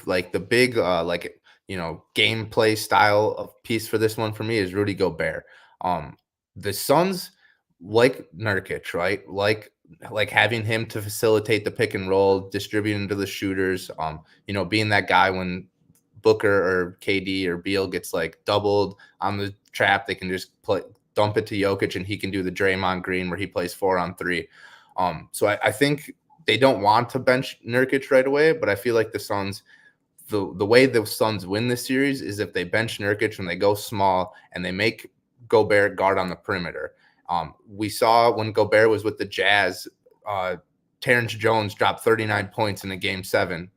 gameplay style of piece for this one for me is Rudy Gobert. The Suns like Nurkic, right? Like having him to facilitate the pick and roll, distributing to the shooters, being that guy when Booker or KD or Beal gets like doubled on the trap, they can just dump it to Jokic and he can do the Draymond Green where he plays 4-on-3. So I think they don't want to bench Nurkic right away, but I feel like the Suns, the way the Suns win this series is if they bench Nurkic and they go small and they make Gobert guard on the perimeter. We saw when Gobert was with the Jazz, Terrence Jones dropped 39 points in a game 7,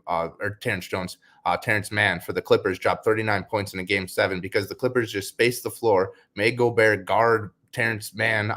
Terrence Mann for the Clippers dropped 39 points in a game 7 because the Clippers just spaced the floor, made Gobert guard Terrence Mann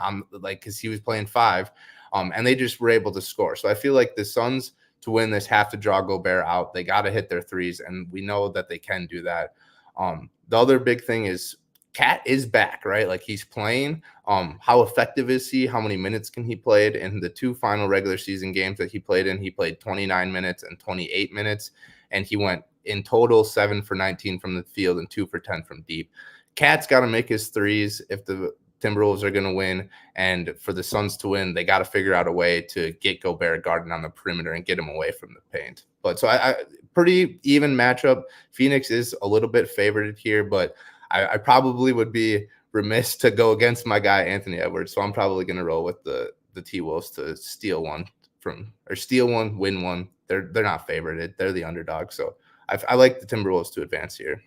because he was playing 5, and they just were able to score. So I feel like the Suns to win this have to draw Gobert out. They got to hit their threes, and we know that they can do that. The other big thing is Cat is back, right? Like he's playing. How effective is he? How many minutes can he play? In the 2 final regular season games that he played in, he played 29 minutes and 28 minutes, and he went in total 7 for 19 from the field and 2 for 10 from deep. Cat's got to make his threes if the Timberwolves are going to win, and for the Suns to win, they got to figure out a way to get Gobert guarding on the perimeter and get him away from the paint. But so I pretty even matchup. Phoenix is a little bit favored here, but I probably would be remiss to go against my guy Anthony Edwards, so I'm probably going to roll with the T-Wolves to steal one, win one. They're not favored; they're the underdog. So I like the Timberwolves to advance here.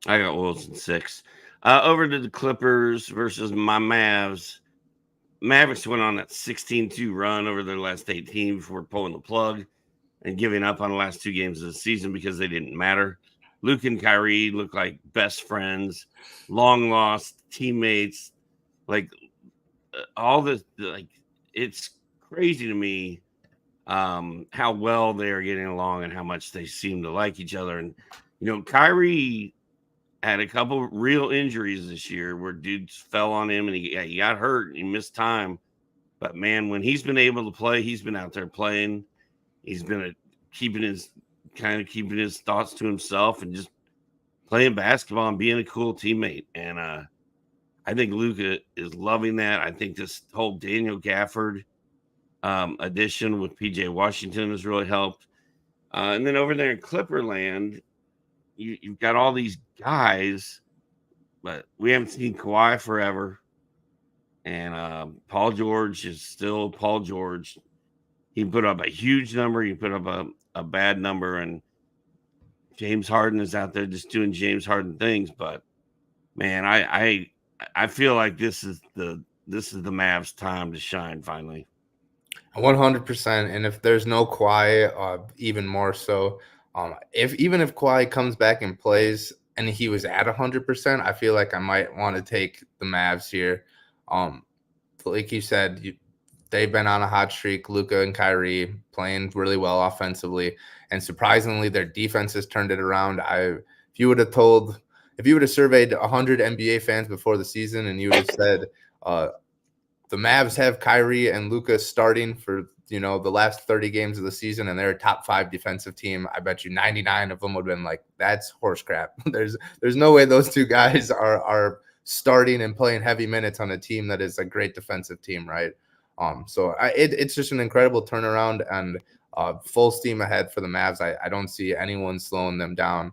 I got Wolves in 6. Over to the Clippers versus my Mavs. Mavericks went on that 16-2 run over their last 18 before pulling the plug and giving up on the last 2 games of the season because they didn't matter. Luke and Kyrie look like best friends, long lost teammates. Like all this, like it's crazy to me how well they are getting along and how much they seem to like each other. And Kyrie had a couple real injuries this year where dudes fell on him and he got hurt and he missed time. But man, when he's been able to play, he's been out there playing. He's been keeping his thoughts to himself and just playing basketball and being a cool teammate. And I think Luka is loving that. I think this whole Daniel Gafford addition with PJ Washington has really helped. And then over there in Clipperland, you've got all these guys, but we haven't seen Kawhi forever. And Paul George is still Paul George. He put up a huge number. He put up a bad number. And James Harden is out there just doing James Harden things. But, man, I feel like this is the Mavs' time to shine finally. 100%. And if there's no Kawhi, even more so. Even if Kawhi comes back and plays and he was at 100%, I feel like I might want to take the Mavs here. Like you said, they've been on a hot streak. Luka and Kyrie playing really well offensively, and surprisingly, their defense has turned it around. If you would have surveyed 100 NBA fans before the season, and you would have said the Mavs have Kyrie and Luka starting for the last 30 games of the season, and they're a top 5 defensive team, I bet you 99 of them would have been like, that's horse crap. There's no way those 2 guys are starting and playing heavy minutes on a team that is a great defensive team, right? So it's just an incredible turnaround and full steam ahead for the Mavs. I don't see anyone slowing them down.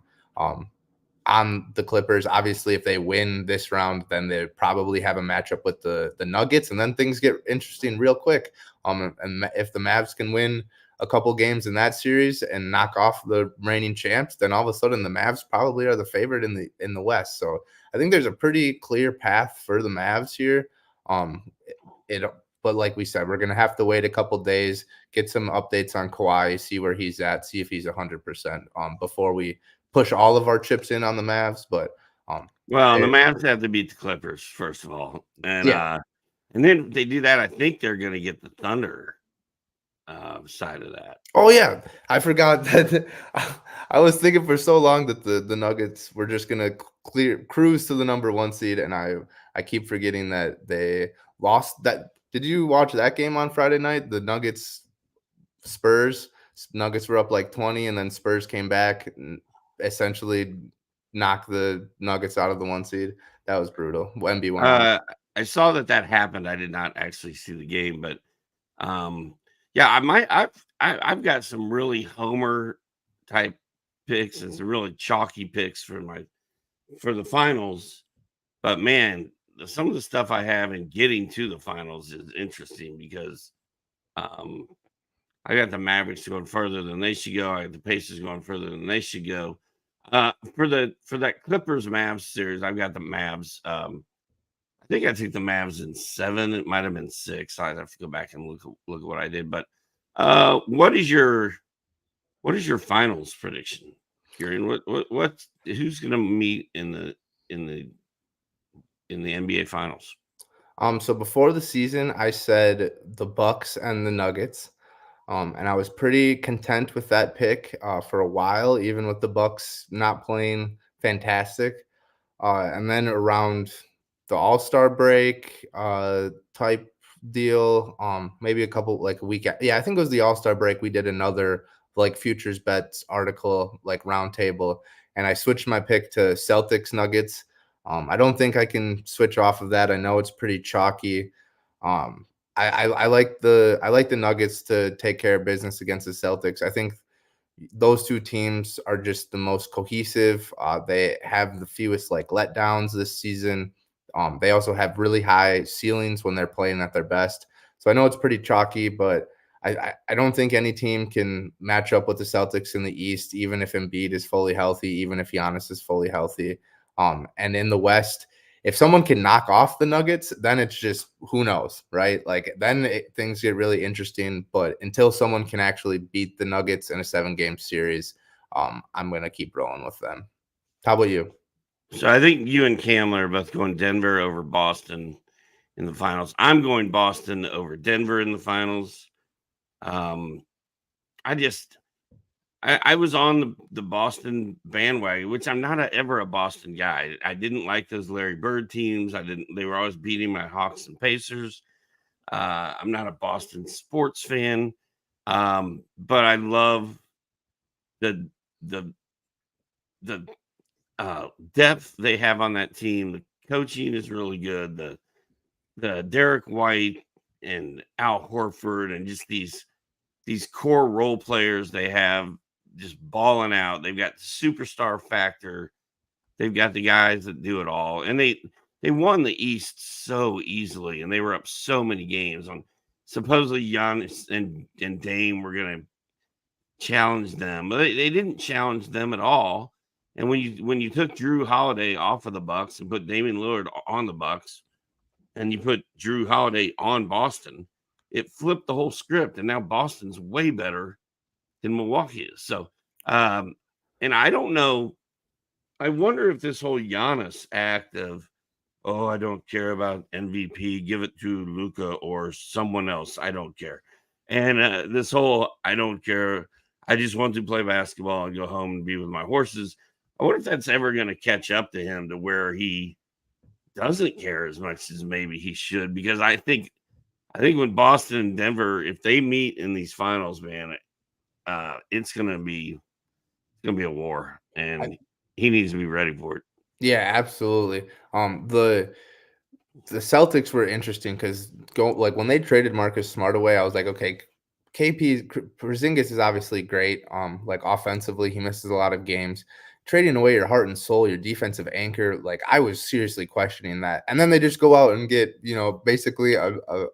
On the Clippers, obviously, if they win this round, then they probably have a matchup with the Nuggets, and then things get interesting real quick. And if the Mavs can win a couple games in that series and knock off the reigning champs, then all of a sudden the Mavs probably are the favorite in the West. So I think there's a pretty clear path for the Mavs here. But like we said, we're gonna have to wait a couple days, get some updates on Kawhi, see where he's at, see if he's 100% before we push all of our chips in on the Mavs. But the Mavs have to beat the Clippers first of all, and and then if they do that, I think they're going to get the Thunder side of that. Oh yeah, I forgot that. I was thinking for so long that the Nuggets were just going to cruise to the number 1 seed, and I keep forgetting that they lost that. Did you watch that game on Friday night? The Nuggets Spurs. Nuggets were up like 20, and then Spurs came back and essentially knocked the Nuggets out of the 1 seed. That was brutal. Embiid won. I saw that happened. I did not actually see the game, but I've got some really homer type picks and some really chalky picks for the finals. But man, some of the stuff I have in getting to the finals is interesting because I got the Mavericks going further than they should go. I got the Pacers going further than they should go. For that Clippers Mavs series, I've got the Mavs. I think I took the Mavs in 7. It might have been 6. I'd have to go back and look at what I did. But what is your finals prediction, Kirien? Who's going to meet in the NBA finals? So before the season, I said the Bucks and the Nuggets. And I was pretty content with that pick for a while, even with the Bucks not playing fantastic. And then around the All-Star break type deal, maybe a couple like a week. Yeah, I think it was the All-Star break. We did another like futures bets article, like roundtable, and I switched my pick to Celtics Nuggets. I don't think I can switch off of that. I know it's pretty chalky. Um, I like the Nuggets to take care of business against the Celtics. I think those two teams are just the most cohesive. They have the fewest like letdowns this season. They also have really high ceilings when they're playing at their best. So I know it's pretty chalky, but I don't think any team can match up with the Celtics in the East, even if Embiid is fully healthy, even if Giannis is fully healthy. And in the West, if someone can knock off the Nuggets, then it's just who knows, right? Like then things get really interesting. But until someone can actually beat the Nuggets in a 7-game series, I'm gonna keep rolling with them. How about you? So I think you and Camler are both going Denver over Boston in the finals. I'm going Boston over Denver in the finals. I was on the Boston bandwagon, which I'm not ever a Boston guy. I didn't like those Larry Bird teams. They were always beating my Hawks and Pacers. I'm not a Boston sports fan. But I love the depth they have on that team. The coaching is really good. The Derek White and Al Horford and just these core role players they have just balling out. They've got the superstar factor. They've got the guys that do it all. And they won the East so easily, and they were up so many games on supposedly Giannis and Dame were going to challenge them, but they didn't challenge them at all. And when you took Drew Holiday off of the Bucks and put Damian Lillard on the Bucks, and you put Drew Holiday on Boston, it flipped the whole script, and now Boston's way better than Milwaukee is. So, and I don't know. I wonder if this whole Giannis act of, oh, I don't care about MVP, give it to Luka or someone else, I don't care. And this whole, I don't care, I just want to play basketball and go home and be with my horses. I wonder if that's ever going to catch up to him to where he doesn't care as much as maybe he should. Because I think when Boston and Denver, if they meet in these finals, man, it's gonna be a war, and he needs to be ready for it. Yeah, absolutely. The Celtics were interesting because when they traded Marcus Smart away, I was like, okay, Porzingis is obviously great. Like offensively, he misses a lot of games. Trading away your heart and soul, your defensive anchor, like I was seriously questioning that. And then they just go out and get, basically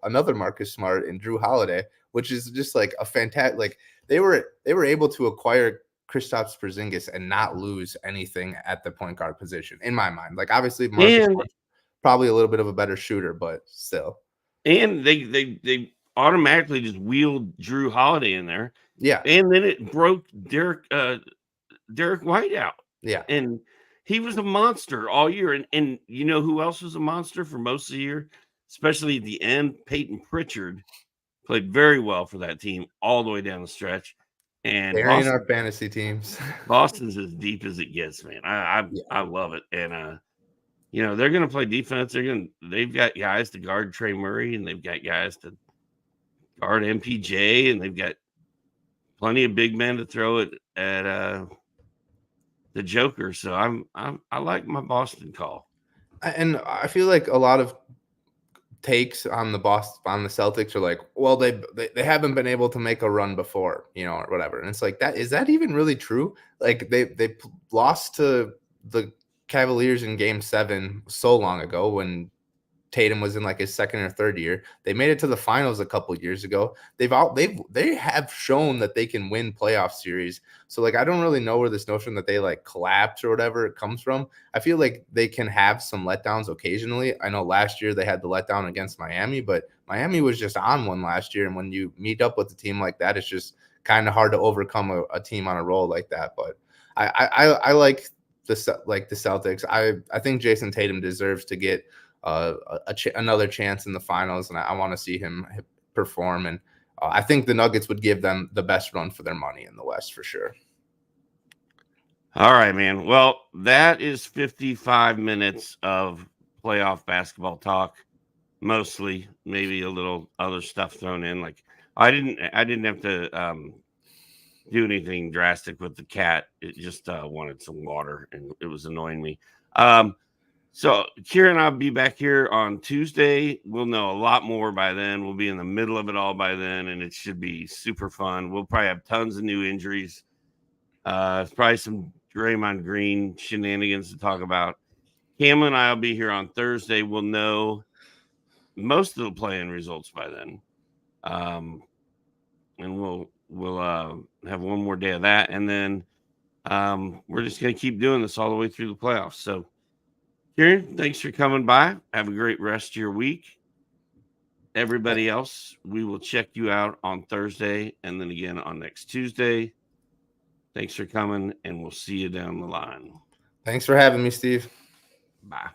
another Marcus Smart and Drew Holiday, which is just like a fantastic. Like they were able to acquire Kristaps Porzingis and not lose anything at the point guard position, in my mind. Like obviously Marcus Smart's probably a little bit of a better shooter, but still. And they automatically just wheeled Drew Holiday in there. Yeah. And then it broke Derek White out. Yeah. And he was a monster all year. And you know who else was a monster for most of the year, especially at the end? Peyton Pritchard played very well for that team all the way down the stretch. And they're in our fantasy teams. Boston's as deep as it gets, man. I love it. And they're gonna play defense. They've got guys to guard Trey Murray, and they've got guys to guard MPJ, and they've got plenty of big men to throw it at the Joker. So I like my Boston call. And I feel like a lot of takes on the Celtics are like, well, they haven't been able to make a run before, or whatever. And it's like, is that even really true? Like they lost to the Cavaliers in Game 7 so long ago when Tatum was in like his second or third year. They made it to the finals a couple years ago. They have shown that they can win playoff series. So like I don't really know where this notion that they like collapse or whatever it comes from. I feel like they can have some letdowns occasionally. I know last year they had the letdown against Miami, but Miami was just on one last year. And when you meet up with a team like that, it's just kind of hard to overcome a team on a roll like that. But I like the Celtics. I think Jason Tatum deserves to get another chance in the finals, and I want to see him perform. And I think the Nuggets would give them the best run for their money in the West for sure. All right, man. Well, that is 55 minutes of playoff basketball talk. Mostly, maybe a little other stuff thrown in. Like I didn't have to do anything drastic with the cat. It just wanted some water and it was annoying me. So Kieran and I'll be back here on Tuesday. We'll know a lot more by then. We'll be in the middle of it all by then, and it should be super fun. We'll probably have tons of new injuries. Probably some Draymond Green shenanigans to talk about. Cameron and I will be here on Thursday. We'll know most of the play-in results by then. And we'll have one more day of that, and then we're just going to keep doing this all the way through the playoffs. So, Kieran, thanks for coming by. Have a great rest of your week. Everybody else, we will check you out on Thursday and then again on next Tuesday. Thanks for coming, and we'll see you down the line. Thanks for having me, Steve. Bye.